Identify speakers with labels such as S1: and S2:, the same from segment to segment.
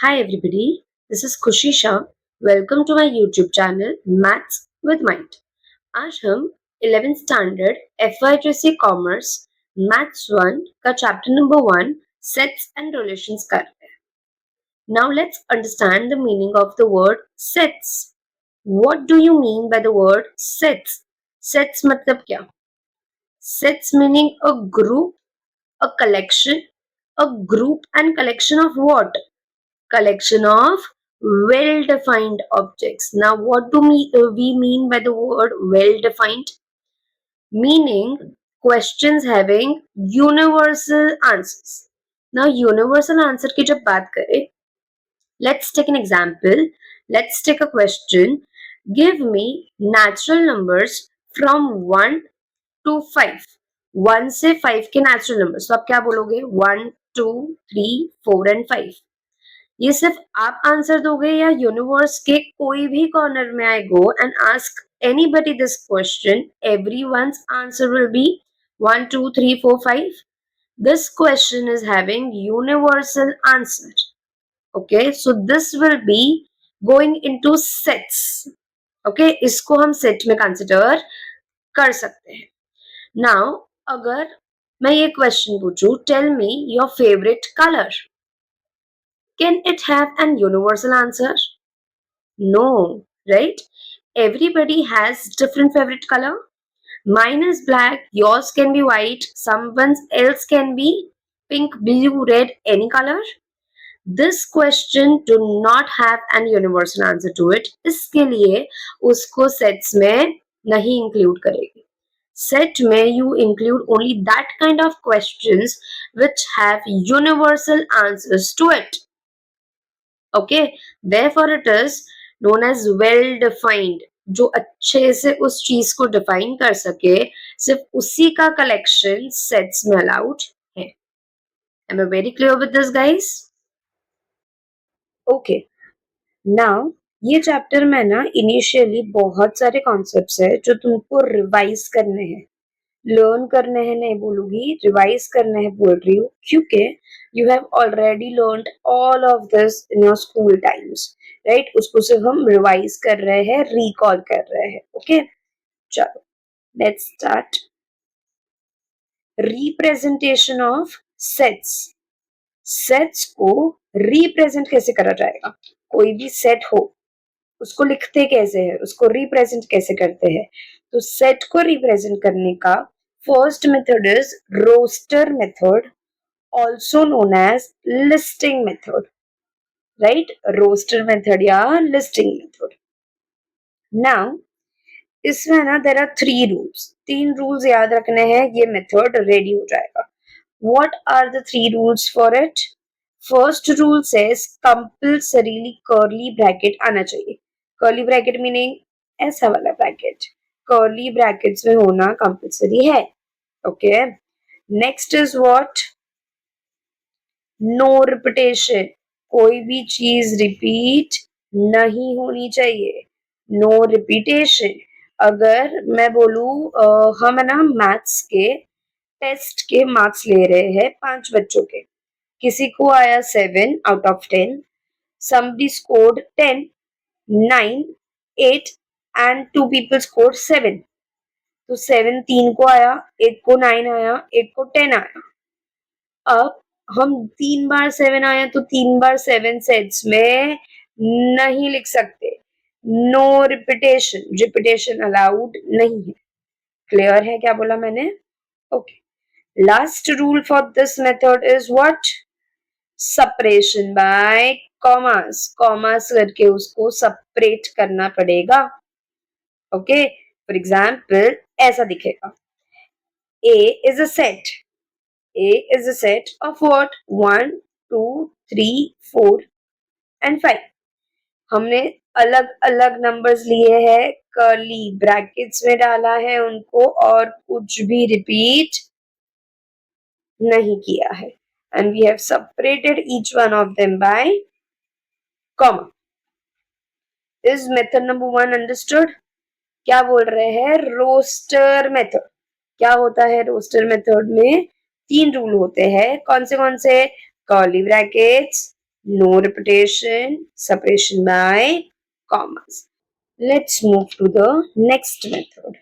S1: Hi everybody, this is Khushi Shah. Welcome to my YouTube channel Maths with Mind. आज हम 11th standard FY commerce maths 1 का chapter number 1 sets and relations कर रहे हैं. Now let's understand the meaning of the word sets. What do you mean by the word sets? Sets मतलब क्या? Sets meaning a group, a collection, a group and collection of what? Collection of well-defined objects. Now, what do we mean by the word well-defined? Meaning questions having universal answers. Now, universal answer की जब बात करें, let's take an example. Let's take a question. Give me natural numbers from 1 to 5. 1 से 5 के natural numbers. तो आप क्या बोलोगे? 1, 2, 3, 4 and 5. ये सिर्फ आप आंसर दोगे या यूनिवर्स के कोई भी कॉर्नर में I go and ask anybody this question, everyone's answer will be 1 2 3 4 5. This question is having universal answer. Okay, so this will be going into sets. Okay, इसको हम सेट में कंसिडर कर सकते हैं. Now, अगर मैं ये क्वेश्चन पूछूं, tell me your favourite colour. Can it have an universal answer? No, right? Everybody has different favorite color. Mine is black, yours can be white, someone else can be pink, blue, red, any color. This question do not have an universal answer to it. इसके लिए उसको sets में नहीं include करेगी. Set में you include only that kind of questions which have universal answers to it. Okay, therefore it is known as well defined. जो अच्छे से उस चीज को डिफाइन कर सके, सिर्फ उसी का कलेक्शन सेट्स में अलाउड है. Am I very clear with this, guys? Okay, now ये चैप्टर में ना इनिशियली बहुत सारे कॉन्सेप्ट्स है जो तुमको रिवाइज करने हैं. लर्न करने हैं नहीं बोलूंगी, रिवाइज करने हैं बोल रही हूँ, क्योंकि you have already learned all of this in your school times, right? उसको सिर्फ हम रिवाइज कर रहे हैं, रिकॉल कर रहे हैं. ओके, चलो let's start. Representation of sets. Sets को रिप्रेजेंट कैसे करा जाएगा? कोई भी सेट हो उसको लिखते कैसे हैं, उसको रिप्रेजेंट कैसे करते हैं? तो सेट को रिप्रेजेंट करने का first method is roster method, also known as listing method, right? Roster method या listing method. Now इसमें ना there are 3 rules. 3 rules याद रखने हैं, ये मेथड रेडी हो जाएगा. What are the 3 rules for it? First rule says compulsorily curly bracket आना चाहिए. Curly bracket meaning ऐसा वाला bracket. Curly brackets में होना compulsory है. Okay. Next is what? No repetition. कोई भी चीज रिपीट नहीं होनी चाहिए. No repetition. अगर मैं बोलूं हम है ना मैथ्स के टेस्ट के मार्क्स ले रहे हैं 5 बच्चों के, किसी को आया 7 out of 10, somebody scored 10, 9, 8 and 2 people scored 7. तो 7 3 को आया, एक को 9 आया, एक को 10 आया. अब हम 3 बार 7 आया तो 3 बार 7 सेट्स में नहीं लिख सकते. नो रिपीटेशन, रिपीटेशन अलाउड नहीं है. क्लियर है क्या बोला मैंने? Okay. Last rule for this method is what? Separation by commas. Commas करके उसको सेपरेट करना पड़ेगा. ओके, फॉर एग्जांपल ऐसा दिखेगा. A is a set. A is a set of what? 1, 2, 3, 4 and 5. हमने अलग अलग नंबर्स लिए हैं, कर्ली ब्रैकेट्स में डाला है उनको और कुछ भी रिपीट नहीं किया है. And we have separated each one of them by comma. Is method number 1 understood? क्या बोल रहे हैं? Roster method. क्या होता है रोस्टर मेथड में? 3 रूल होते हैं. कौन से? Curly brackets, No repetition, separation by commas. Let's move to the next method.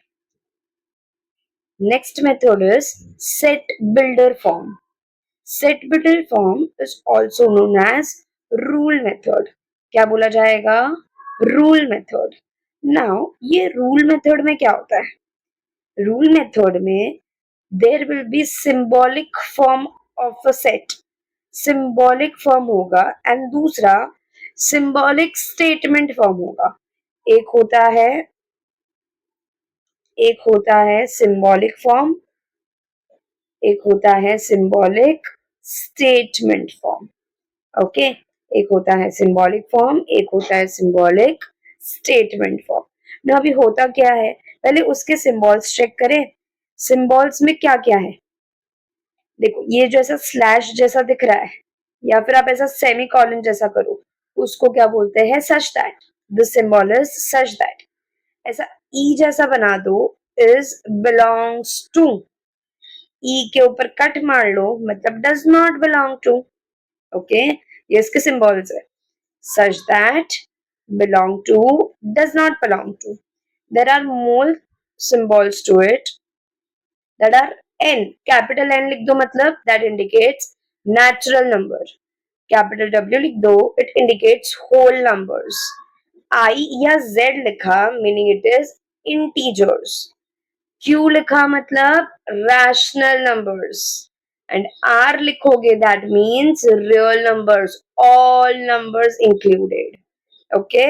S1: Next method is set builder form. Set builder form is also known as rule method. क्या बोला जाएगा? Rule method. Now ये rule method में क्या होता है? Rule method में there will be symbolic form of a set. Symbolic form होगा and दूसरा symbolic statement form होगा. एक होता है symbolic form, एक होता है symbolic statement form. ओके एक होता है सिंबॉलिक फॉर्म, एक होता है सिंबॉलिक स्टेटमेंट फॉर्म. ना अभी होता क्या है, पहले उसके सिंबल्स चेक करें. सिंबल्स में क्या क्या है? देखो ये जो ऐसा स्लैश जैसा दिख रहा है या फिर आप ऐसा सेमी कॉलन जैसा करो, उसको क्या बोलते हैं? Such that. The symbol is such that. ऐसा ई जैसा बना दो, इज बिलोंग्स टू. ई के ऊपर कट मार लो, मतलब does not belong to. Okay ये इसके सिंबल्स है. Such that, belong to, does not belong to. There are more symbols to it that are n. Capital N लिख दो मतलब that indicates natural number. Capital W लिख दो, it indicates whole numbers. I या Z लिखा meaning it is integers. Q लिखा मतलब rational numbers. And R लिखोगे that means real numbers, all numbers included. Okay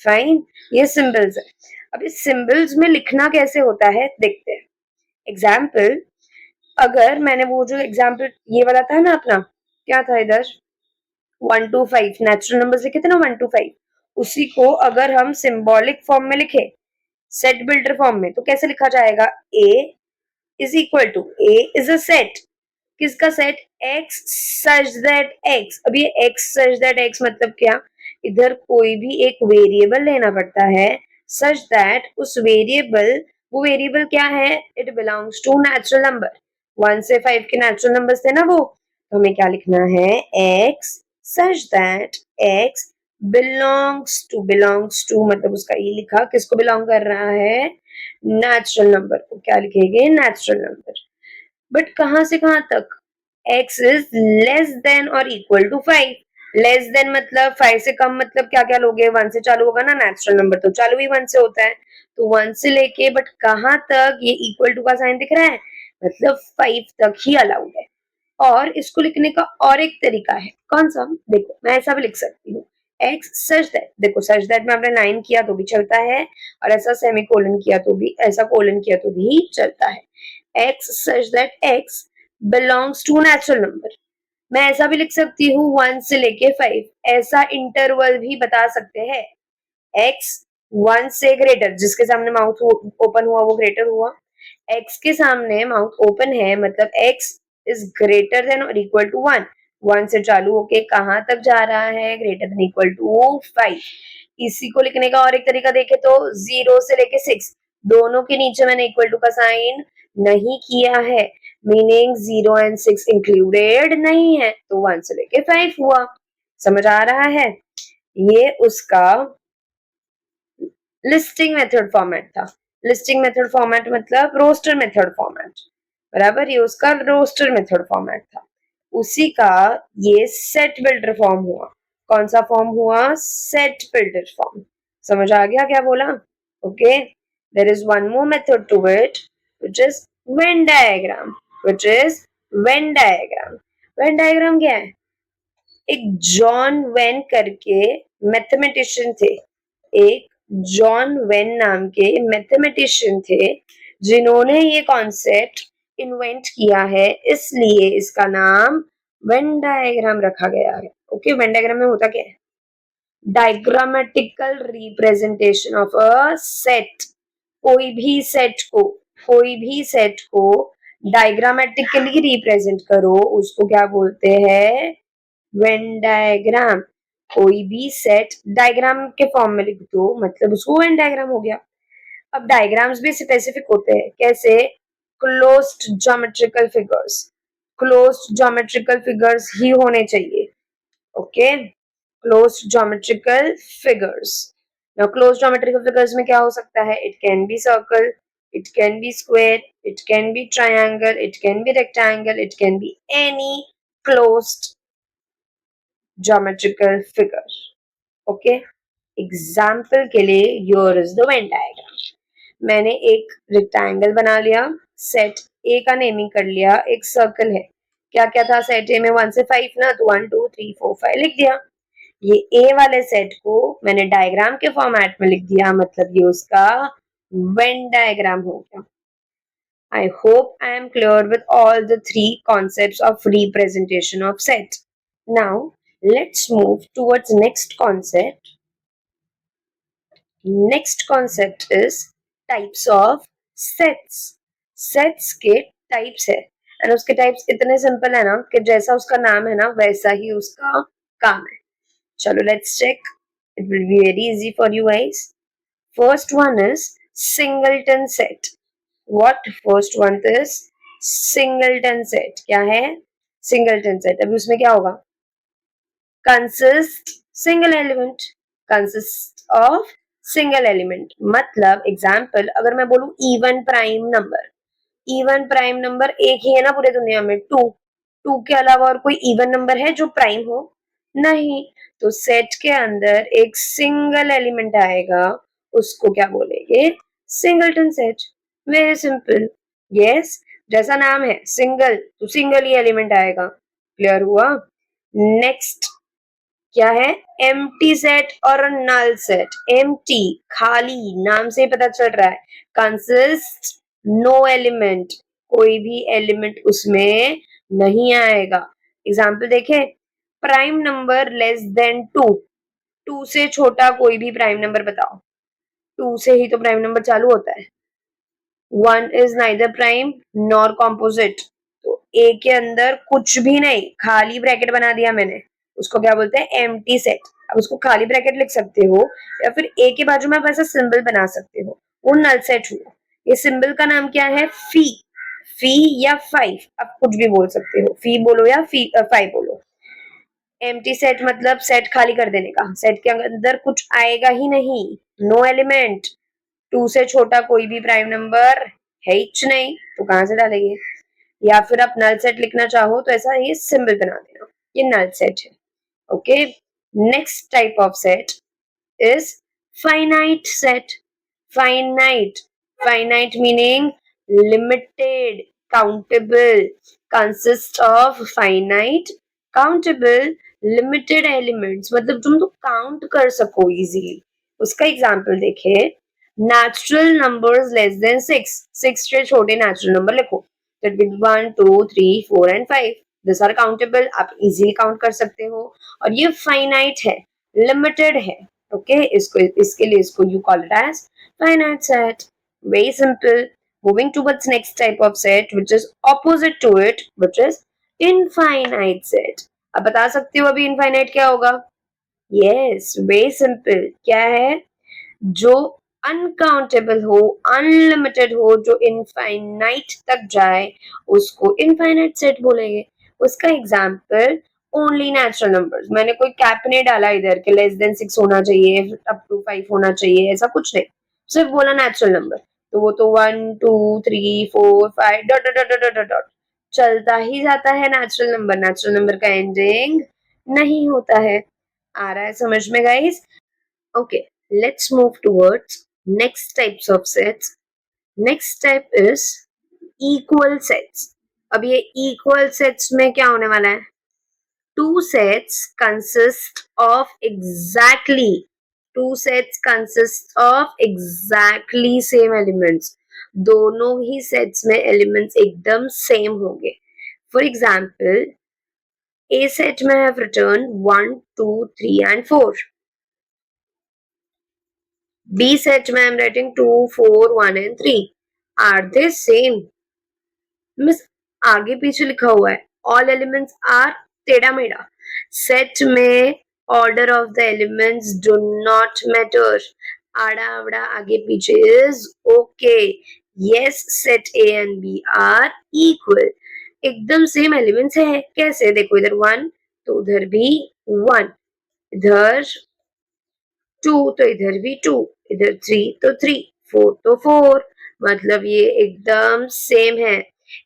S1: fine. ये सिंबल्स है. अब इस सिंबल्स में लिखना कैसे होता है देखते हैं. एग्जाम्पल, अगर मैंने वो जो एग्जाम्पल ये वाला था ना अपना, क्या था इधर 1 to 5 नेचुरल नंबर्स लिखे थे ना 1 to 5, उसी को अगर हम सिंबॉलिक फॉर्म में लिखे सेट बिल्डर फॉर्म में तो कैसे लिखा जाएगा? A is equal to, A is a set. किसका set? X such that x. अब ये एक्स सच दैट एक्स मतलब क्या? इधर कोई भी एक वेरिएबल लेना पड़ता है सच दैट उस वेरिएबल, वो वेरिएबल क्या है? It belongs to natural number. 1 से 5 के नेचुरल नंबर्स थे ना वो, तो हमें क्या लिखना है? X such that x belongs to मतलब उसका ये लिखा किसको बिलोंग कर रहा है? नेचुरल नंबर को. क्या लिखेंगे? Natural number. बट कहां से कहां तक? x इज लेस देन और इक्वल टू 5. लेस देन मतलब 5 से कम मतलब क्या क्या लोगे? 1 से चालू होगा ना नेचुरल नंबर, तो चालू ही 1 से होता है. तो 1 से लेके बट कहां तक? ये इक्वल टू का साइन दिख रहा है मतलब 5 तक ही अलाउड है. और इसको लिखने का और एक तरीका है. कौन सा? देखो मैं ऐसा भी लिख सकती हूँ x सच दैट. देखो सच दैट में आपने 9 किया तो भी चलता है और ऐसा सेमी कोलन किया तो भी, ऐसा कोलन किया तो भी चलता है. x such that x belongs to natural number. मैं ऐसा भी लिख सकती हूँ 1 से लेके 5. ऐसा इंटरवल भी बता सकते हैं. x 1 से ग्रेटर, जिसके सामने माउथ ओपन हुआ वो ग्रेटर हुआ. x के सामने माउथ ओपन है मतलब x इज ग्रेटर देन और इक्वल टू 1. 1 से चालू होके कहां तक जा रहा है? Greater than equal to 5. इसी को लिखने का और एक तरीका देखे तो 0 से लेके 6 दोनों के नीचे मैंने इक्वल टू का साइन नहीं किया है, मीनिंग 0 एंड 6 इंक्लूडेड नहीं है, तो 1 से लेके 5 हुआ. समझ आ रहा है? ये उसका लिस्टिंग मेथड फॉर्मेट था. लिस्टिंग मेथड फॉर्मेट मतलब रोस्टर मेथड फॉर्मेट, बराबर. ये उसका रोस्टर मेथड फॉर्मेट था. उसी का ये सेट बिल्डर फॉर्म हुआ. कौन सा फॉर्म हुआ? Set builder form. समझ आ गया क्या बोला? Okay. There is one more method to it which is Venn diagram. Which is Venn diagram. Venn diagram क्या है? एक जॉन वेन करके मैथमेटिशियन थे. एक जॉन वेन नाम के मैथमेटिशियन थे जिन्होंने ये कॉन्सेप्ट इन्वेंट किया है, इसलिए इसका नाम वेन डायग्राम रखा गया है. ओके वेन डायग्राम में होता क्या है? Diagrammatical representation of a set. कोई भी सेट को, कोई भी सेट को डायग्रामेटिकली रिप्रेजेंट करो उसको क्या बोलते हैं? Venn diagram. कोई भी सेट डायग्राम के फॉर्म में लिख दो मतलब उसको वेन डायग्राम हो गया. अब डायग्राम्स भी स्पेसिफिक होते हैं. कैसे? Closed geometrical figures. Closed geometrical figures ही होने चाहिए. Okay, closed geometrical figures. Now closed geometrical figures में क्या हो सकता है? It can be circle, it can be square, it can be triangle, it can be rectangle, it can be any closed geometrical figure. Okay, example के लिए here is the Venn diagram. मैंने एक rectangle बना लिया, set ए का naming कर लिया, एक सर्कल है, क्या क्या था सेट ए में 1 से 5 ना, तो 1 2 3 4 5 लिख दिया। ये ए वाले सेट को मैंने डायग्राम के फॉर्मेट में लिख दिया, मतलब ये उसका वेन डायग्राम हो गया। I hope I am clear with all the three concepts of representation of set. Now, let's move towards next concept. Next concept is types of sets. Sets के types है, and उसके types इतने simple है ना कि जैसा उसका नाम है ना वैसा ही उसका काम है। चलो let's check. It will be very easy for you guys. First one is singleton set. What first one is singleton set. क्या है singleton set? अभी उसमें क्या होगा? Consist single element, consist of single element. मतलब एग्जाम्पल अगर मैं बोलूं even prime number, even prime number एक ही है ना पूरे दुनिया में, टू के अलावा और कोई इवन नंबर है जो प्राइम हो? नहीं। तो सेट के अंदर एक सिंगल एलिमेंट आएगा, उसको क्या बोलेंगे? Singleton set. Very simple. Yes, जैसा नाम है सिंगल, तो सिंगल ही एलिमेंट आएगा। क्लियर हुआ? नेक्स्ट क्या है? एम्प्टी सेट और नल सेट। एम्प्टी खाली, नाम से पता चल रहा है, कंसिस्ट नो एलिमेंट, कोई भी एलिमेंट उसमें नहीं आएगा। एग्जाम्पल देखें, प्राइम नंबर लेस देन 2, 2 से छोटा कोई भी प्राइम नंबर बताओ। 2 से ही तो प्राइम नंबर चालू होता है। 1 is neither prime nor composite, तो ए के अंदर कुछ भी नहीं, खाली ब्रैकेट बना दिया मैंने, उसको क्या बोलते हैं? Empty set. अब उसको खाली ब्रैकेट लिख सकते हो या फिर ए के बाजू में आप ऐसा सिंबल बना सकते हो, वो नल सेट हुआ। ये सिंबल का नाम क्या है? फी। फी या 5, आप कुछ भी बोल सकते हो, फी बोलो या फी 5 बोलो। एम्प्टी सेट मतलब सेट खाली कर देने का, सेट के अंदर कुछ आएगा ही नहीं, नो एलिमेंट। 2 से छोटा कोई भी प्राइम नंबर है ही नहीं, तो कहां से डालेंगे? या फिर आप नल सेट लिखना चाहो तो ऐसा ये सिंबल बना देना, ये नल सेट है। Okay, next type of set is finite set. Finite, finite meaning limited, countable, consist of finite, countable, limited elements, मतलब तुम तो काउंट कर सको इजीली। उसका एग्जांपल देखें, नेचुरल नंबर्स लेस देन 6, 6 से छोटे नेचुरल नंबर लिखो, that will 1 2 3 4 and 5, this are countable, आप इजीली काउंट कर सकते हो। और ये फाइनाइट है, लिमिटेड है। ओके, इसको इसके लिए इसको you call it as finite set. Very simple. Moving towards next type of set, which is opposite to it, which is infinite set. अब बता सकते हो अभी infinite क्या होगा? Yes, very simple. क्या है? जो अनकाउंटेबल हो, अनलिमिटेड हो, जो इनफाइनाइट तक जाए, उसको इनफाइनाइट सेट बोलेंगे। उसका एग्जाम्पल ओनली नेचुरल नंबर्स, मैंने कोई कैप नहीं डाला इधर के लेस देन 6 होना चाहिए, अप टू 5 होना चाहिए, ऐसा कुछ नहीं, सिर्फ बोला नेचुरल नंबर, तो वो तो 1 2 3 4 5 dot dot dot dot dot चलता ही जाता है। नेचुरल नंबर, नेचुरल नंबर का एंडिंग नहीं होता है। आ रहा है समझ में guys? Okay, let's move towards next types of sets. Next type is equal sets. अब ये equal sets में क्या होने वाला है? Two sets consist of exactly same elements. दोनों ही sets में elements एकदम same होंगे. For example, A set में I have written 1 2 3 and 4. B set में I am writing 2 4 1 and 3. Are they same? Miss आगे पीछे लिखा हुआ है, all elements are टेढ़ा मेढ़ा। सेट में order of the elements do not matter. आड़ा अवड़ा आगे पीछे is okay. Yes, set A and B are equal. एकदम सेम एलिमेंट्स है। कैसे? देखो इधर 1 तो उधर भी 1, इधर 2 तो इधर भी 2, इधर 3 तो 3, 4 तो 4, मतलब ये एकदम सेम है।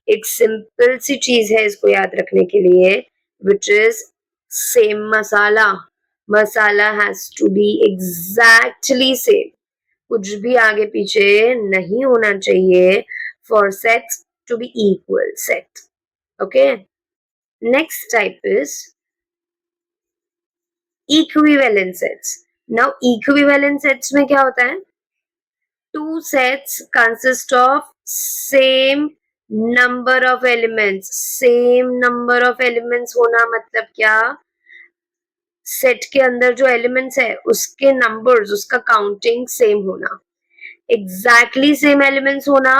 S1: एक सिंपल सी चीज है इसको याद रखने के लिए, which is same masala. Masala has to be exactly same, कुछ भी आगे पीछे नहीं होना चाहिए for sets to be equal set. Okay, next type is equivalent sets. Now equivalent sets में क्या होता है, two sets consist of same number of elements। same number of elements होना मतलब क्या, सेट के अंदर जो एलिमेंट्स है उसके नंबर्स, उसका काउंटिंग सेम होना। एग्जैक्टली सेम एलिमेंट्स होना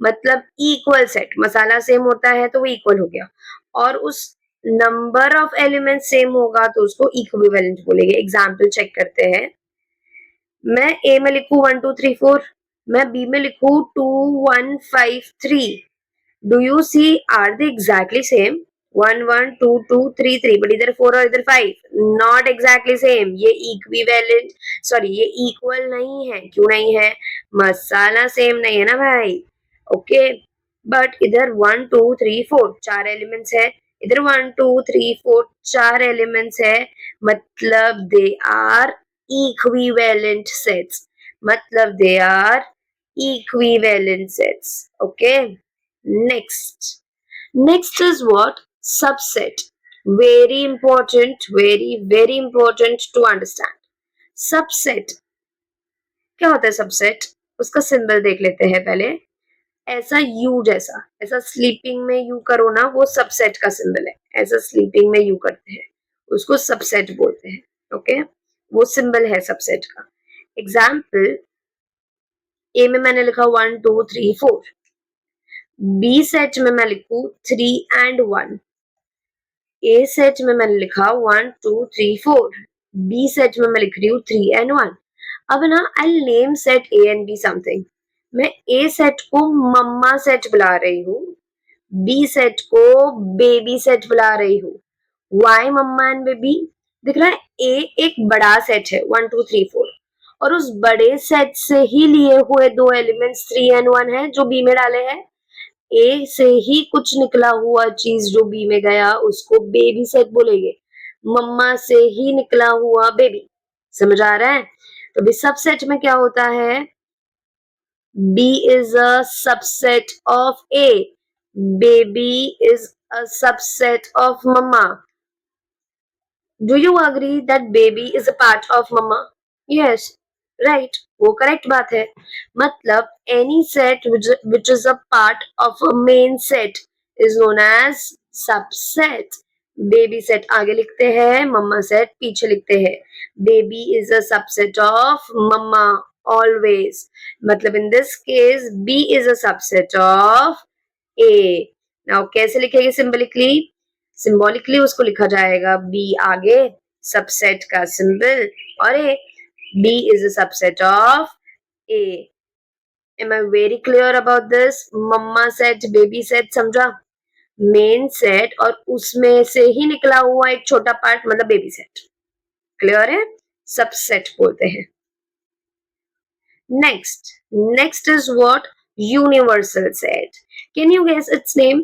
S1: मतलब इक्वल सेट, मसाला सेम होता है तो वो इक्वल हो गया, और उस नंबर ऑफ एलिमेंट्स सेम होगा तो उसको इक्विवेलेंट बोलेंगे। एग्जाम्पल चेक करते हैं, मैं ए में लिखूं 1 2 3 4, मैं बी में लिखूं 2 1 5 3, do you see are they exactly same? 1 1 2 2 3 3, but इधर 4 और इधर 5, नॉट एग्जैक्टली सेम। ये इक्विवेलेंट, सॉरी ये इक्वल नहीं है। क्यों नहीं है? मसाला सेम नहीं है ना भाई। ओके, बट इधर 1 2 3 4 चार एलिमेंट्स है, इधर 1 2 3 4 चार एलिमेंट्स है, मतलब दे आर equivalent sets, मतलब they are equivalent sets। okay, next is what, subset। very important, very important to understand subset। क्या होता है सबसेट? उसका सिंबल देख लेते हैं पहले। ऐसा यू जैसा, ऐसा स्लीपिंग में यू करो ना, वो सबसेट का सिंबल है। ऐसा स्लीपिंग में यू करते हैं उसको सबसेट बोलते हैं। ओके, वो सिंबल है सबसेट का। एग्जाम्पल, ए में मैंने लिखा 1 2 3 4, बी सेट में मैं लिखू 3 एंड 1, ए सेट में मैंने लिखा 1 2 3 4, बी सेट में मैं लिख रही हूँ 3 एंड 1। अब ना I name set A and B something. मैं ए सेट को मम्मा सेट बुला रही हूँ, बी सेट को बेबी सेट बुला रही हूँ। Why mamma and baby? दिख रहा है, ए एक बड़ा सेट है 1 2 3 4, और उस बड़े सेट से ही लिए हुए दो एलिमेंट्स 3 एंड 1 है जो बी में डाले हैं। ए से ही कुछ निकला हुआ चीज जो बी में गया उसको बेबी सेट बोलेंगे। मम्मा से ही निकला हुआ बेबी, समझ आ रहा है? तो भी सबसेट में क्या होता है, B is a subset of A, baby is a subset of mama। Do you agree that baby is a part of mama? Yes, right, वो करेक्ट बात है। मतलब any set which is a part of a main set is known as subset। Baby set आगे लिखते हैं, mamma set पीछे लिखते हैं। Baby is a subset of mamma always, मतलब in this case B is a subset of A। now कैसे लिखेंगे सिंबलिकली? Symbolically उसको लिखा जाएगा B आगे सबसेट का सिंबल और A। B is a subset of A। am I very clear about this? Mamma set baby set समझा, main set और उसमें से ही निकला हुआ एक छोटा पार्ट मतलब बेबी सेट। क्लियर है? सबसेट बोलते हैं। next is what, universal set। can you guess its name?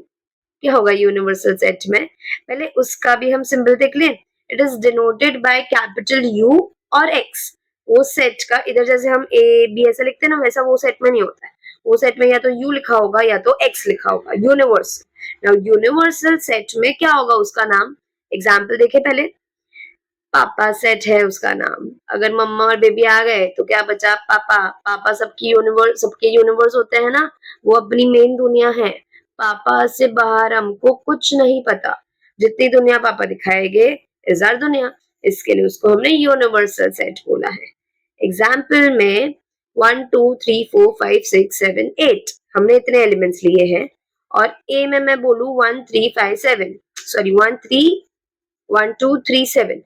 S1: क्या होगा यूनिवर्सल सेट में? पहले उसका भी हम सिंबल देख लें। It is denoted by capital you और एक्स। वो सेट का इधर जैसे हम ए बी ऐसा लिखते हैं ना, वैसा वो सेट में नहीं होता है। वो सेट में या तो यू लिखा होगा या तो एक्स लिखा होगा, यूनिवर्सल। नाउ यूनिवर्सल सेट में क्या होगा उसका नाम? एग्जाम्पल देखे पहले, पापा सेट है उसका नाम। अगर मम्मा और बेबी आ गए तो क्या बचा? पापा। पापा सबके यूनिवर्स होते हैं ना, वो अपनी मेन दुनिया है। पापा से बाहर हमको कुछ नहीं पता, जितनी दुनिया पापा दिखाएंगे इज आवर दुनिया। इसके लिए उसको हमने यूनिवर्सल सेट बोला है। एग्जाम्पल में 1 2 3 4 5 6 7 8 हमने इतने एलिमेंट्स लिए हैं, और ए में मैं बोलू 1 3 5 7, सॉरी 1 2 3 7,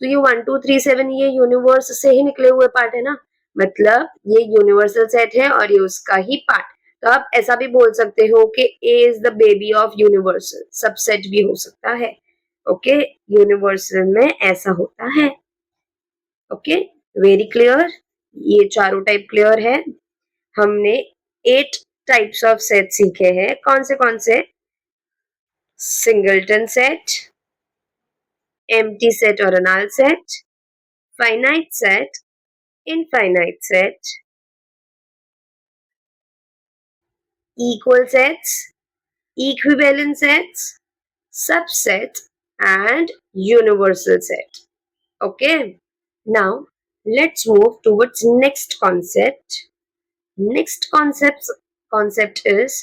S1: तो ये 1 2 3 7 ये यूनिवर्स से ही निकले हुए पार्ट है ना, मतलब ये यूनिवर्सल सेट है और ये उसका ही पार्ट। तो आप ऐसा भी बोल सकते हो कि A is the baby of universal, subset भी हो सकता है। ओके, यूनिवर्सल में ऐसा होता है। Okay, very clear. ये चारों टाइप क्लियर है। हमने 8 टाइप्स ऑफ सेट सीखे हैं। कौन से? सिंगलटन सेट, एम्प्टी सेट और null set, finite set, infinite set, equal sets, equivalent sets, subset, and universal set. Okay, now let's move towards next concept. Next concept is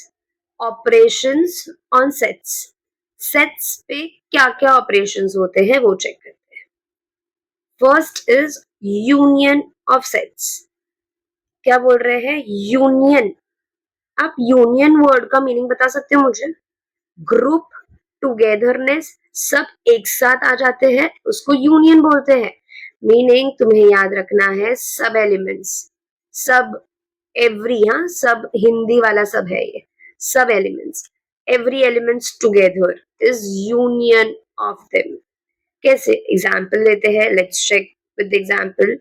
S1: operations on sets. Sets पे क्या क्या operations होते हैं वो check करते हैं. First is union of sets. क्या बोल रहे हैं? Union. आप यूनियन वर्ड का मीनिंग बता सकते हो मुझे? ग्रुप, टुगेदरनेस, सब एक साथ आ जाते हैं, उसको यूनियन बोलते हैं। मीनिंग तुम्हें याद रखना है सब एलिमेंट्स, सब, एवरी, हाँ सब हिंदी वाला सब है ये, सब elements, every elements together is union of them. कैसे? एग्जाम्पल लेते हैं, लेट्स चेक विद एग्जाम्पल।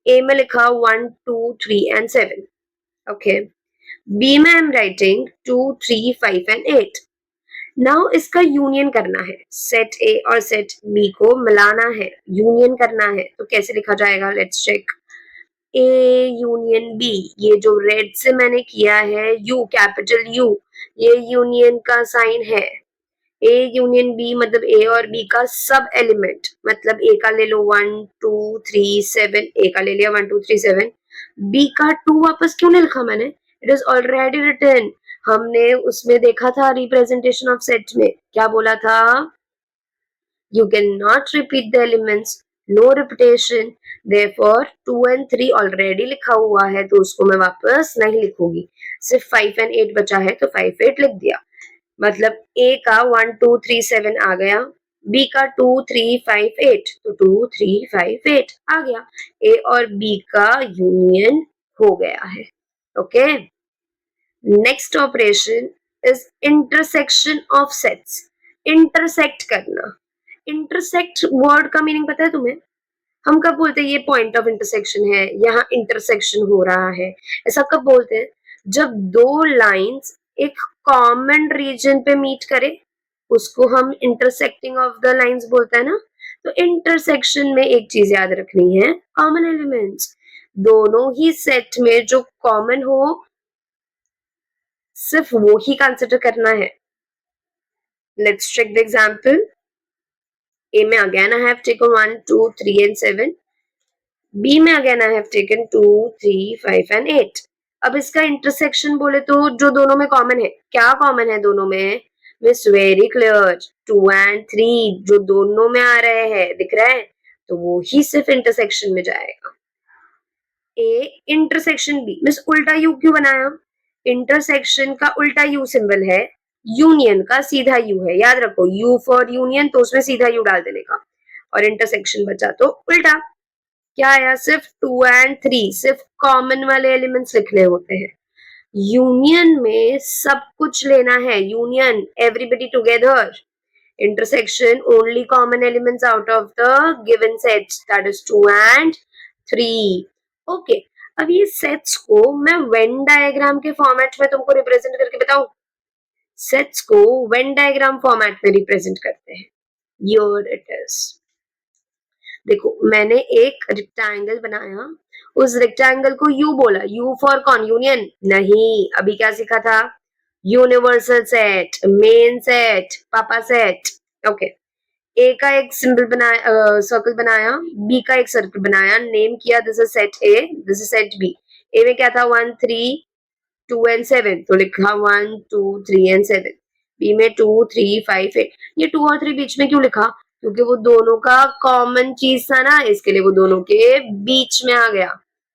S1: ए में लिखा 1 2 3 एंड 7। ओके, बी में I am writing 2 3 5 and 8। Now इसका यूनियन करना है, सेट ए और सेट बी को मिलाना है, यूनियन करना है, तो कैसे लिखा जाएगा? Let's check. A union B, ये जो रेड से मैंने किया है यू, कैपिटल यू, ये यूनियन का साइन है। ए यूनियन बी मतलब ए और बी का सब एलिमेंट, मतलब ए का ले लो 1 2 3 7, ए का ले लिया 1 2 3 7, बी का 2 वापस क्यों नहीं लिखा मैंने? It is already written. हमने उसमें देखा था रिप्रेजेंटेशन ऑफ सेट में क्या बोला था? You can not repeat the elements, no repetition, therefore 2 and 3 already लिखा हुआ है तो उसको मैं वापस नहीं लिखूंगी, सिर्फ 5 एंड 8 बचा है तो 5 8 लिख दिया। मतलब ए का 1 2 3 7 आ गया, बी का 2 3 5 8 तो 2 3 5 8 आ गया, ए और बी का यूनियन हो गया है। Okay, next operation is intersection of sets. Intersect करना। इंटरसेक्ट वर्ड का मीनिंग पता है तुम्हें? हम कब बोलते हैं ये पॉइंट ऑफ इंटरसेक्शन है, यहाँ इंटरसेक्शन हो रहा है, ऐसा कब बोलते हैं? जब दो लाइंस एक कॉमन रीजन पे मीट करे, उसको हम इंटरसेक्टिंग ऑफ द लाइंस बोलते हैं ना। तो इंटरसेक्शन में एक चीज याद रखनी है, कॉमन एलिमेंट्स, दोनों ही सेट में जो कॉमन हो सिर्फ वो ही कंसिडर करना है। Let's check the example. A में again I have taken 1 2 3 and 7, B में again I have taken 2 3 5 and 8। अब इसका इंटरसेक्शन बोले तो जो दोनों में कॉमन है, क्या कॉमन है दोनों में? मिस वेरी क्लियर, 2 and 3 जो दोनों में आ रहे हैं, दिख रहा है, तो वो ही सिर्फ इंटरसेक्शन में जाएगा। ए इंटरसेक्शन बी, मिस उल्टा यू क्यों बनाया? इंटरसेक्शन का उल्टा यू सिंबल है, यूनियन का सीधा यू है, याद रखो, यू फॉर यूनियन तो उसमें सीधा यू डाल देने का, और इंटरसेक्शन बचा तो उल्टा। क्या आया? सिर्फ 2 and 3, सिर्फ कॉमन वाले एलिमेंट्स लिखने होते हैं। यूनियन में सब कुछ लेना है, union everybody together. Intersection only common elements out of the given sets, that is 2 and 3। Okay, अब ये सेट्स को मैं वेन डायग्राम के फॉर्मेट में तुमको रिप्रेजेंट करके बताऊं। सेट्स को वेन डायग्राम फॉर्मेट में रिप्रेजेंट करते हैं। Here it is। देखो, मैंने एक रेक्टेंगल बनाया, उस रेक्टेंगल को यू बोला, यू फॉर कौन? यूनियन नहीं, अभी क्या सीखा था? यूनिवर्सल सेट, मेन सेट, पापा सेट। ओके, ए का एक सिंबल बनाया, सर्कल बनाया, बी का एक सर्कल बनाया, नेम किया this is set A, this is set B. A में क्या था? 1 3 2 and 7, तो लिखा 1 2 3 and 7। बी में 2 3 5 8। ये 2 और 3 बीच में क्यों लिखा? क्योंकि वो दोनों का कॉमन चीज था ना, इसके लिए वो दोनों के बीच में आ गया,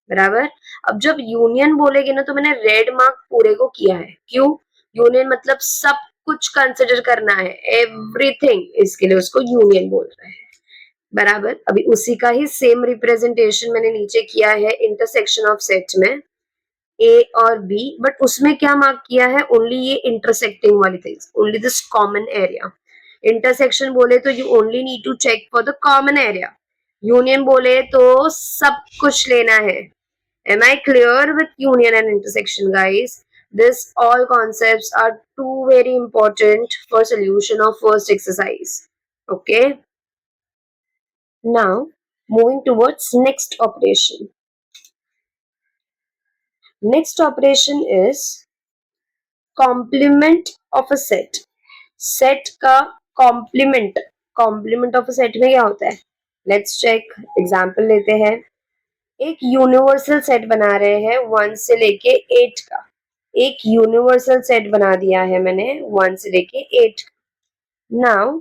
S1: बराबर। अब जब यूनियन बोलेगे ना तो मैंने रेड मार्क पूरे को किया है, क्यों? यूनियन मतलब सब कुछ कंसिडर करना है, एवरीथिंग, इसके लिए उसको यूनियन बोल रहे हैं, बराबर। अभी उसी का ही सेम रिप्रेजेंटेशन मैंने नीचे किया है इंटरसेक्शन ऑफ सेट में, ए और बी, बट उसमें क्या मार्क किया है? ओनली ये इंटरसेक्टिंग वाली things, only this common area. Intersection बोले तो you only need to check for the common area, union बोले तो सब कुछ लेना है. Am I clear with union and intersection, guys? This all concepts are too very important for solution of first exercise. Okay. Now moving towards next operation. Next operation is complement of a set. Set का complement. Complement of a set में क्या होता है? Let's check. Example लेते हैं. एक universal set बना रहे हैं 1 से लेके 8 का. एक यूनिवर्सल सेट बना दिया है मैंने 1 से लेके 8 का. नाउ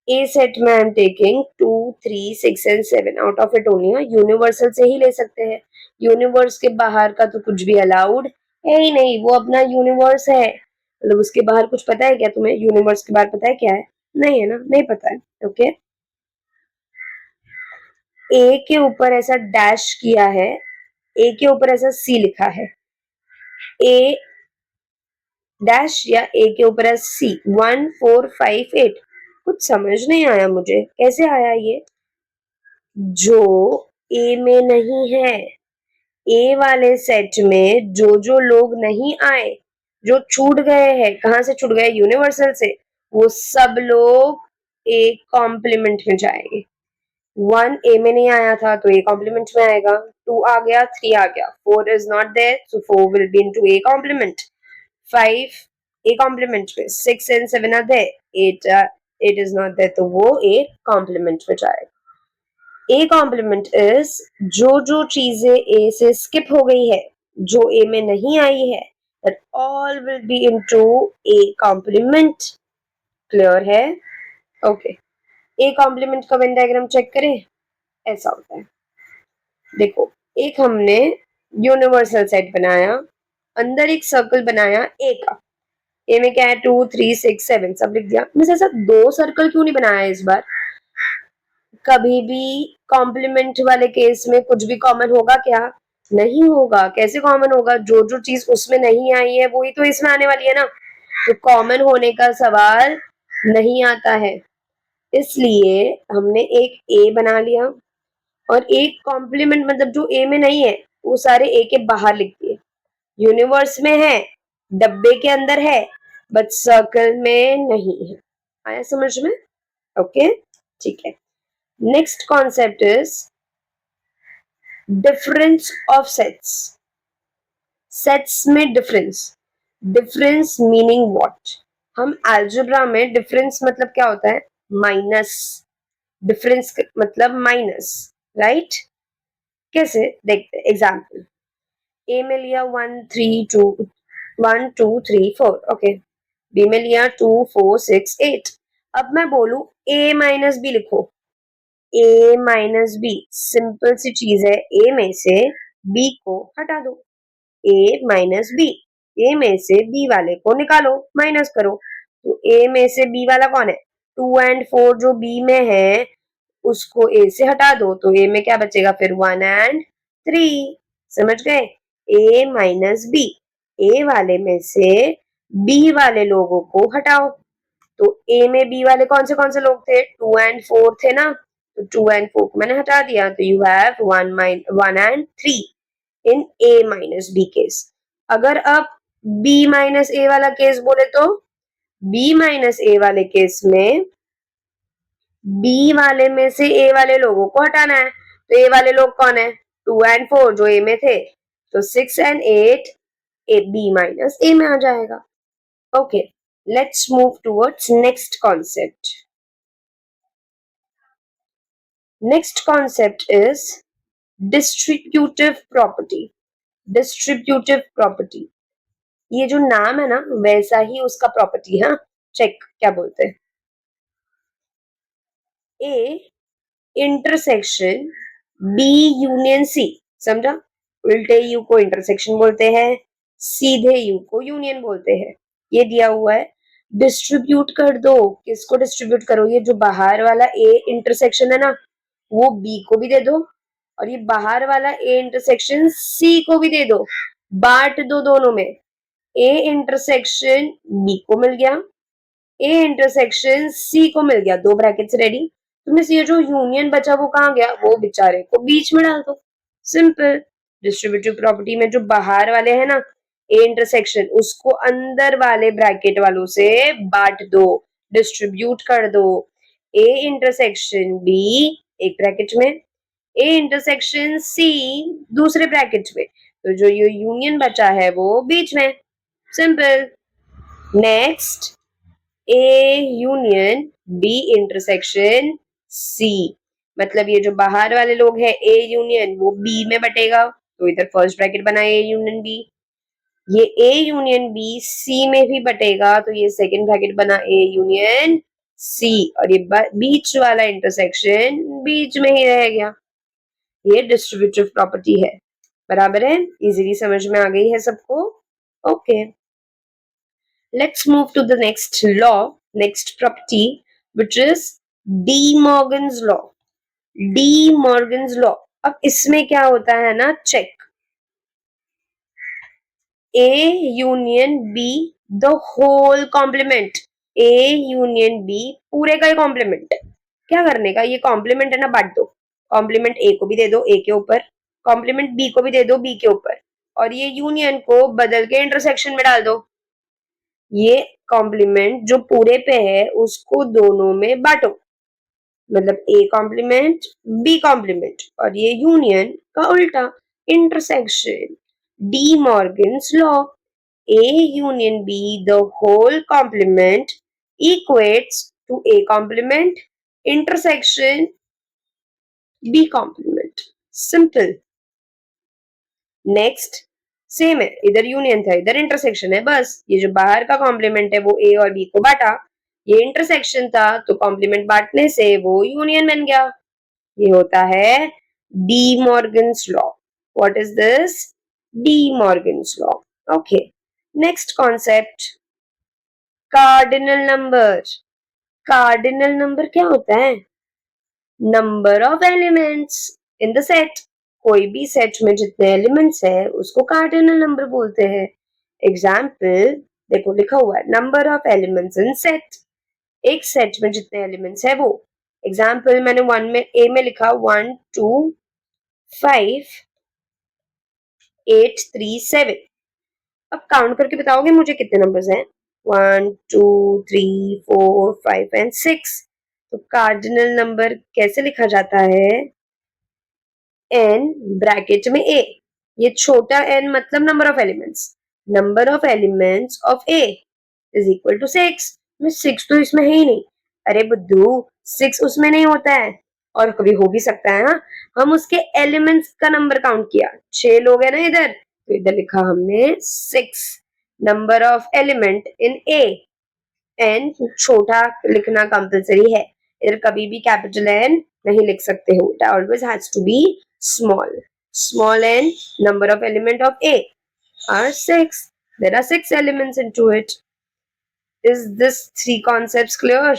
S1: ए सेट में I am taking 2 3 6 and 7 out of it only. Universal से ही ले सकते हैं, यूनिवर्स के बाहर का तो कुछ भी अलाउड है ही नहीं, वो अपना यूनिवर्स है. मतलब उसके बाहर कुछ पता है क्या तुम्हें? यूनिवर्स के बाहर पता है क्या है? नहीं है ना, नहीं पता है. ओके. ए के ऊपर ऐसा डैश किया है, ए के ऊपर ऐसा सी लिखा है, ए डैश या ए के ऊपर है सी. 1 4 5 8. कुछ समझ नहीं आया मुझे, कैसे आया ये? जो ए में नहीं है, ए वाले सेट में जो जो लोग नहीं आए, जो छूट गए हैं, कहां से छूट गए? यूनिवर्सल से. वो सब लोग ए कॉम्प्लीमेंट में जाएंगे. 1 ए में नहीं आया था तो ए कॉम्प्लीमेंट में आएगा. 2 आ गया, 3 आ गया, 4 is not there so 4 will be into a complement. 5 a complement में, 6 and 7 are there, 8 is not there तो वो ए कॉम्प्लीमेंट में जाएगा. ए कॉम्प्लीमेंट इज जो जो चीजें ए से स्किप हो गई है, जो ए में नहीं आई है, that all will be into a complement. Clear है? ओके. ए कॉम्प्लीमेंट का वेन डायग्राम चेक करें. ऐसा होता है. देखो, एक हमने यूनिवर्सल सेट बनाया, अंदर एक सर्कल बनाया ए का. ए में क्या है? 2 3 6 7 सब लिख दिया. मिस ऐसा 2 सर्कल क्यों नहीं बनाया इस बार? कभी भी कॉम्प्लीमेंट वाले केस में कुछ भी कॉमन होगा क्या? नहीं होगा. कैसे कॉमन होगा? जो जो चीज उसमें नहीं आई है वही तो इसमें आने वाली है ना. तो कॉमन होने का सवाल नहीं आता है. इसलिए हमने एक ए बना लिया और एक कॉम्प्लीमेंट मतलब जो ए में नहीं है वो सारे ए के बाहर लिख दिए. यूनिवर्स में है, डब्बे के अंदर है, बट सर्कल में नहीं है. आया समझ में? ओके. ठीक है. Next concept is difference of sets. Sets में डिफरेंस. Difference meaning what? हम अलजेब्रा में डिफरेंस मतलब क्या होता है? माइनस. डिफरेंस मतलब माइनस, राइट? कैसे देखते हैं एग्जाम्पल. ए में लिया 1 3 2 1 2 3 4. ओके. बी में लिया 2 4 6 8. अब मैं बोलू ए माइनस बी लिखो. ए माइनस बी सिंपल सी चीज है. ए में से बी को हटा दो. ए माइनस बी. ए में से बी वाले को निकालो, माइनस करो. तो ए में से बी वाला कौन है? 2 एंड 4 जो बी में है उसको ए से हटा दो तो ए में क्या बचेगा फिर? 1 एंड 3. समझ गए? ए माइनस बी. ए वाले में से बी वाले लोगों को हटाओ. तो ए में बी वाले कौन से लोग थे? 2 एंड 4 थे ना. तो 2 एंड 4 को मैंने हटा दिया तो you have 1 and 3 in A minus B case. अगर अब बी माइनस ए वाला केस बोले तो बी माइनस ए वाले केस में बी वाले में से ए वाले लोगों को हटाना है. तो ए वाले लोग कौन है? 2 एंड 4 जो ए में थे. तो 6 एंड 8 ए बी माइनस ए में आ जाएगा. Okay. Let's move towards next concept. Next concept is distributive property. Distributive property, ये जो नाम है ना वैसा ही उसका प्रॉपर्टी है. चेक क्या बोलते हैं. A intersection B union C. समझा? उल्टे यू को इंटरसेक्शन बोलते हैं, सीधे यू को यूनियन बोलते हैं. ये दिया हुआ है. डिस्ट्रीब्यूट कर दो. किसको डिस्ट्रीब्यूट करो? ये जो बाहर वाला ए इंटरसेक्शन है ना वो बी को भी दे दो और ये बाहर वाला ए इंटरसेक्शन सी को भी दे दो. बांट दो दोनों में. ए इंटरसेक्शन बी को मिल गया, ए इंटरसेक्शन सी को मिल गया, दो ब्रैकेट्स रेडी। तुमने ये जो यूनियन बचा वो कहाँ गया, वो बेचारे को बीच में डाल दो, सिंपल। डिस्ट्रीब्यूटिव प्रॉपर्टी में जो बाहर वाले हैं ना ए इंटरसेक्शन, उसको अंदर वाले ब्रैकेट वालों से बांट दो, डिस्ट्रीब्यूट कर दो। ए इंटरसेक्शन बी एक ब्रैकेट में, ए इंटरसेक्शन सी दूसरे ब्रैकेट में, तो जो ये यूनियन बचा है वो बीच में, simple. Next, A union B intersection C, मतलब ये जो बाहर वाले लोग हैं ए यूनियन वो बी में बटेगा, तो इधर फर्स्ट ब्रैकेट बना ए यूनियन बी। ये ए यूनियन बी सी में भी बटेगा, तो ये सेकंड ब्रैकेट बना ए यूनियन सी, और ये बीच वाला इंटरसेक्शन बीच में ही रह गया। ये डिस्ट्रीब्यूटिव प्रॉपर्टी है, बराबर है, इजीली समझ में आ गई है सबको। Okay, let's move to the next law, next property, which is De Morgan's law. De Morgan's law, अब इसमें क्या होता है ना, check A union B the whole complement, A union B पूरे का ही कॉम्प्लीमेंट। क्या करने का, ये कॉम्प्लीमेंट है ना, बांट दो, कॉम्प्लीमेंट A को भी दे दो A के ऊपर, कॉम्प्लीमेंट B को भी दे दो B के ऊपर, और ये यूनियन को बदल के इंटरसेक्शन में डाल दो। ये कॉम्प्लीमेंट जो पूरे पे है उसको दोनों में बांटो, मतलब ए कॉम्प्लीमेंट बी कॉम्प्लीमेंट, और ये यूनियन का उल्टा, intersection. De Morgan's law, A union B the whole complement equates to A complement intersection B complement, simple. Next, same है, इधर यूनियन था इधर इंटरसेक्शन है, बस ये जो बाहर का कॉम्प्लीमेंट है वो ए और बी को बांटा, ये इंटरसेक्शन था तो कॉम्प्लीमेंट बांटने से वो यूनियन बन गया। ये होता है D Morgan's law. What is this, D Morgan's law. Okay, next concept, cardinal number. Cardinal number क्या होता है, number of elements in the set, कोई भी सेट में जितने एलिमेंट्स है उसको कार्डिनल नंबर बोलते हैं। एग्जाम्पल देखो लिखा हुआ है, number of elements in set, एक सेट में जितने एलिमेंट्स है वो। एग्जाम्पल मैंने वन में ए में लिखा 1 2 5 8 3 7, अब काउंट करके बताओगे मुझे कितने नंबर्स हैं, 1 2 3 4 5 एंड 6। तो कार्डिनल नंबर कैसे लिखा जाता है, n ब्रैकेट में a, ये छोटा n मतलब number of elements, number of elements of a is equal to 6। में 6 तो इसमें है ही नहीं, अरे बुद्धू 6 उसमें नहीं होता है, और कभी हो भी सकता है, हाँ, हम उसके एलिमेंट्स का नंबर काउंट किया, 6 लोग हैं ना इधर, तो इधर लिखा हमने 6, number of element in a, n छोटा लिखना कंपलसरी है, इधर कभी भी कैपिटल N नहीं लिख सकते हो, it always has to be small, small n, number of element of A are 6, there are 6 elements into it. Is this three concepts clear?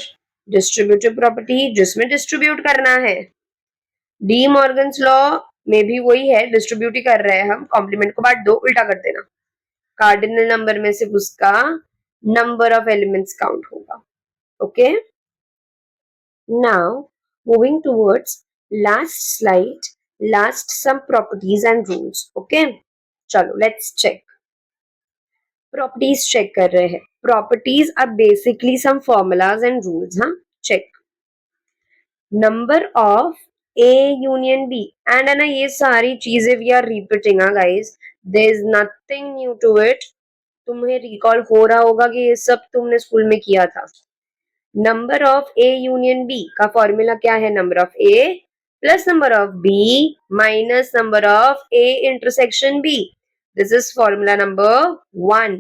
S1: Distributive property जिसमें distribute करना है, डी मॉर्गन्स लॉ में भी वही है, डिस्ट्रीब्यूट ही कर रहे हैं हम, कॉम्प्लीमेंट को बांट दो, उल्टा कर देना, कार्डिनल नंबर में सिर्फ उसका नंबर ऑफ एलिमेंट्स काउंट होगा। Okay, now moving towards last slide, last some properties and rules. Okay, चलो let's check, properties check कर रहे हैं, properties are basically some formulas and rules, हाँ, check, number of A union B, and है ना ये सारी चीजें we are repeating, हाँ guys, there is nothing new to it, तुम्हें रिकॉल हो रहा होगा कि ये सब तुमने स्कूल में किया था। Number of A union B का फॉर्मूला क्या है, number of A plus number of B minus number of A intersection B, this is formula number 1,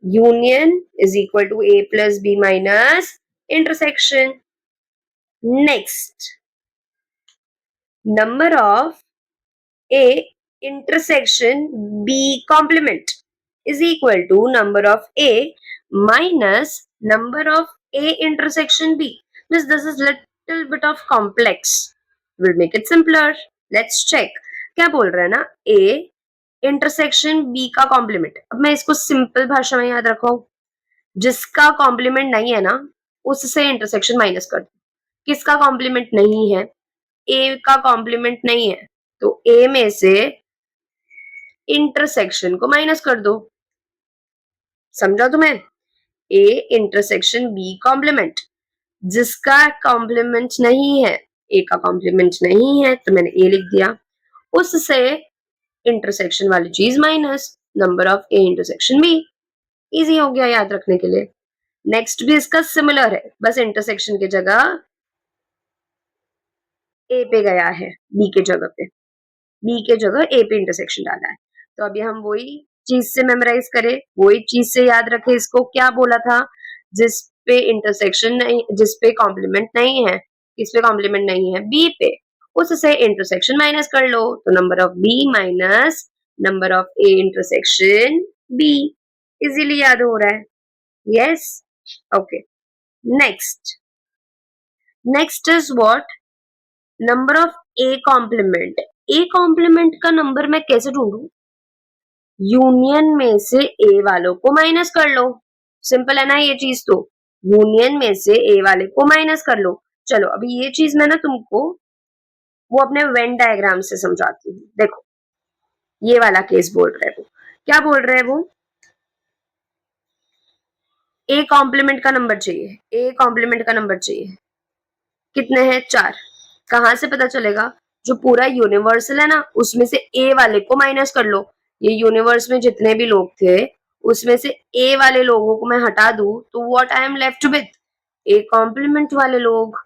S1: union is equal to A plus B minus intersection. Next, number of A intersection B complement is equal to number of A minus number of A intersection B. This is little bit of complex. We'll make it simpler. Let's check. क्या बोल रहा है ना, A intersection B का complement, अब मैं इसको simple भाषा में याद रखो, जिसका कॉम्प्लीमेंट नहीं है ना उससे इंटरसेक्शन माइनस कर दो। किसका कॉम्प्लीमेंट नहीं है? ए का कॉम्प्लीमेंट नहीं है तो ए में से इंटरसेक्शन को माइनस कर दो। समझा तुम्हें? A intersection B complement. जिसका कॉम्प्लीमेंट नहीं है, ए का कॉम्प्लीमेंट नहीं है तो मैंने ए लिख दिया, उससे इंटरसेक्शन वाली चीज minus number of A intersection B. Easy हो गया याद रखने के लिए। नेक्स्ट भी इसका सिमिलर है, बस इंटरसेक्शन की जगह ए पे गया है, बी के जगह पे, बी के जगह ए पे इंटरसेक्शन डाला है। तो अभी हम वही चीज से मेमोराइज करें, वही चीज से याद रखें। इसको क्या बोला था? जिस पे इंटरसेक्शन नहीं, जिस पे कॉम्प्लीमेंट नहीं है, किस पे कॉम्प्लीमेंट नहीं है? बी पे, उससे इंटरसेक्शन माइनस कर लो तो number of B minus number of A intersection B. Easily याद हो रहा है? Yes, okay. Next, next is what? Number of A complement. A complement का नंबर मैं कैसे ढूंढूं? यूनियन में से ए वालों को माइनस कर लो। सिंपल है ना ये चीज? तो यूनियन में से ए वाले को माइनस कर लो। चलो अभी ये चीज मैं ना तुमको वो अपने वेन डायग्राम से समझाती हूँ। देखो ये वाला केस बोल रहे हैं वो, क्या बोल रहे हैं वो? ए कॉम्प्लीमेंट का नंबर चाहिए, ए कॉम्प्लीमेंट का नंबर चाहिए। कितने हैं? 4। कहां से पता चलेगा? जो पूरा यूनिवर्सल है ना उसमें से ए वाले को माइनस कर लो। ये यूनिवर्स में जितने भी लोग थे उसमें से ए वाले लोगों को मैं हटा दूं तो what I am left with? A complement वाले लोग।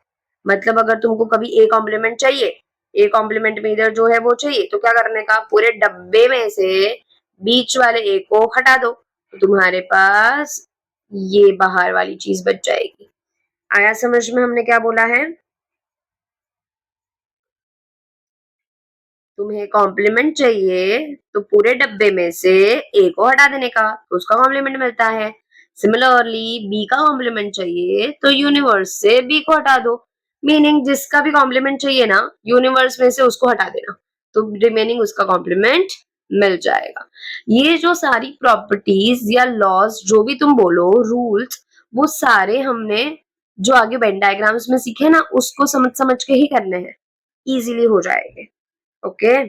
S1: मतलब अगर तुमको कभी ए कॉम्प्लीमेंट चाहिए, ए कॉम्प्लीमेंट में इधर जो है वो चाहिए, तो क्या करने का? पूरे डब्बे में से बीच वाले ए को हटा दो तो तुम्हारे पास ये बाहर वाली चीज बच जाएगी। आया समझ में हमने क्या बोला है? तुम्हें कॉम्प्लीमेंट चाहिए तो पूरे डब्बे में से ए को हटा देने का तो उसका कॉम्प्लीमेंट मिलता है। सिमिलरली बी का कॉम्प्लीमेंट चाहिए तो यूनिवर्स से बी को हटा दो। मीनिंग जिसका भी कॉम्प्लीमेंट चाहिए ना यूनिवर्स में से उसको हटा देना तो रिमेनिंग उसका कॉम्प्लीमेंट मिल जाएगा। ये जो सारी प्रॉपर्टीज या लॉज जो भी तुम बोलो, रूल्स, वो सारे हमने जो आगे वेन डायग्राम्स में सीखे ना उसको समझ समझ के ही करने हैं, इजीली हो जाएंगे। ओके,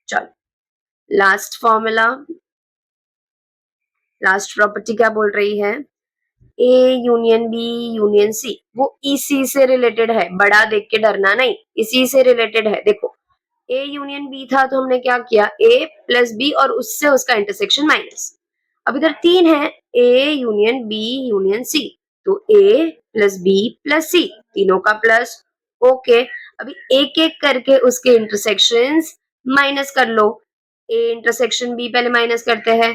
S1: चलो लास्ट फॉर्मूला, लास्ट प्रॉपर्टी क्या बोल रही है? A union B union C, वो इसी से रिलेटेड है, बड़ा देख के डरना नहीं, इसी से रिलेटेड है। देखो ए यूनियन बी था तो हमने क्या किया? ए प्लस बी और उससे उसका इंटरसेक्शन माइनस। अब इधर 3 है, A union B union C, तो A plus B plus C, तीनों का प्लस। ओके, अभी एक एक करके उसके इंटरसेक्शंस माइनस कर लो। ए इंटरसेक्शन बी पहले माइनस करते हैं,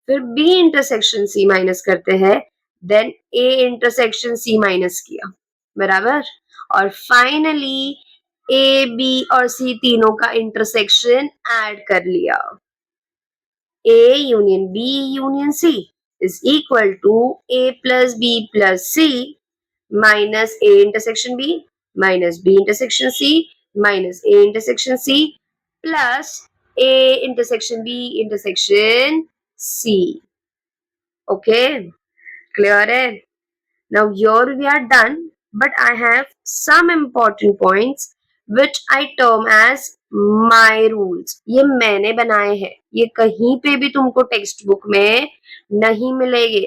S1: फिर बी इंटरसेक्शन सी माइनस करते हैं, then A intersection C minus किया, बराबर। और फाइनली ए बी और सी तीनों का इंटरसेक्शन ऐड कर लिया। A union B union C is equal to A plus B plus C minus A intersection B minus B intersection C minus A intersection C plus A intersection B intersection C. Okay, clear it? Now here we are done, but I have some important points which I term as my rules. ये मैंने बनाए हैं, ये कहीं पे भी तुमको text book में नहीं मिलेंगे।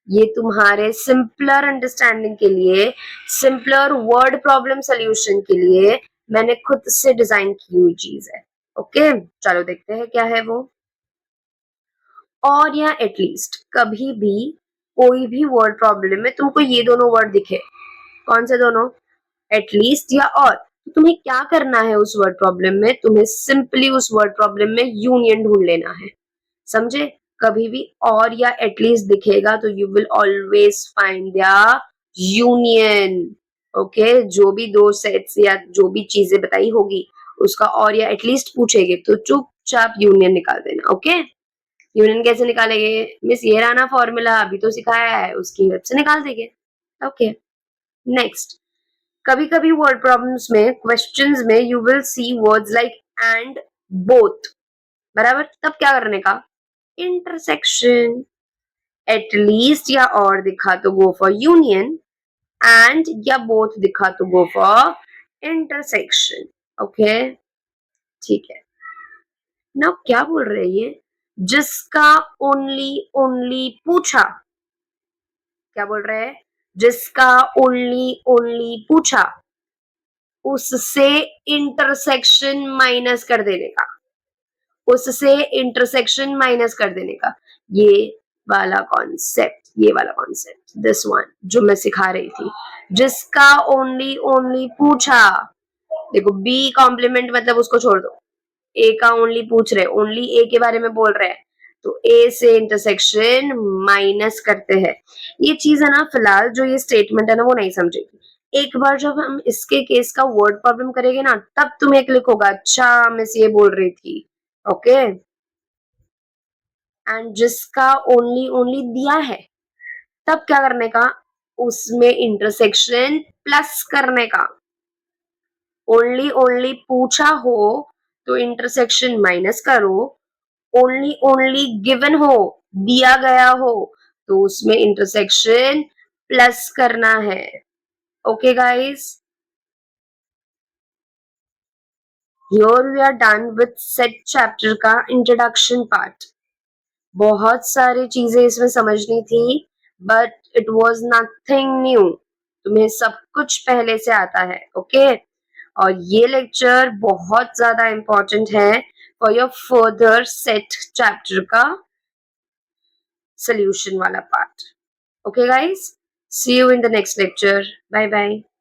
S1: ये तुम्हारे सिंपलर अंडरस्टैंडिंग के लिए, सिंपलर वर्ड प्रॉब्लम सोल्यूशन के लिए मैंने खुद से डिजाइन की हुई चीज है। ओके, चलो देखते हैं क्या है वो। और या एटलीस्ट कभी भी कोई भी वर्ड प्रॉब्लम में तुमको ये दोनों वर्ड दिखे, कौन से दोनों? एटलीस्ट या और, तो तुम्हें क्या करना है उस वर्ड प्रॉब्लम में? तुम्हें सिंपली उस वर्ड प्रॉब्लम में यूनियन ढूंढ लेना है, समझे? कभी भी और या एटलीस्ट दिखेगा तो you will always find the union. Okay, जो भी दो सेट्स या जो भी चीजें बताई होगी उसका और या एटलीस्ट पूछेंगे तो चुपचाप यूनियन निकाल देना। ओके, यूनियन कैसे निकालेंगे? मिस ये रहा ना फॉर्मूला, अभी तो सिखाया है, उसकी हेल्प से निकाल देंगे। ओके, नेक्स्ट, कभी कभी वर्ड प्रॉब्लम्स में, क्वेश्चंस में you will see words like and, both, बराबर। तब क्या करने का? इंटरसेक्शन। एटलीस्ट या और दिखा तो गो फॉर यूनियन, एंड या बोथ दिखा तो गो फॉर इंटरसेक्शन। ओके, ठीक है। नाउ क्या बोल रहे हैं ये, जिसका ओनली ओनली पूछा, क्या बोल रहे हैं, जिसका ओनली ओनली पूछा उससे इंटरसेक्शन माइनस कर देने का, उससे इंटरसेक्शन माइनस कर देने का, ये वाला कॉन्सेप्ट, ये वाला कॉन्सेप्ट, दिस वन जो मैं सिखा रही थी, जिसका ओनली ओनली पूछा। देखो बी कॉम्प्लीमेंट मतलब उसको छोड़ दो, ए का ओनली पूछ रहे, ओनली ए के बारे में बोल रहे हैं, तो ए से इंटरसेक्शन माइनस करते हैं। ये चीज है ना, फिलहाल जो ये स्टेटमेंट है ना वो नहीं समझेगी। एक बार जब हम इसके केस का वर्ड प्रॉब्लम करेंगे ना, तब तुम्हें क्लिक होगा, अच्छा मिस ये बोल रही थी। ओके, एंड जिसका ओनली ओनली दिया है, तब क्या करने का, उसमें इंटरसेक्शन प्लस करने का। ओनली ओनली पूछा हो तो इंटरसेक्शन माइनस करो, ओनली ओनली गिवन हो, दिया गया हो, तो उसमें इंटरसेक्शन प्लस करना है। Okay guys, here we are done with set chapter का इंट्रोडक्शन पार्ट। बहुत सारी चीजें इसमें समझनी थी, but it was nothing new, तुम्हें सब कुछ पहले से आता है। ओके, और ये लेक्चर बहुत ज्यादा इंपॉर्टेंट है for your further set chapter का solution wala part. Okay guys, see you in the next lecture. Bye bye.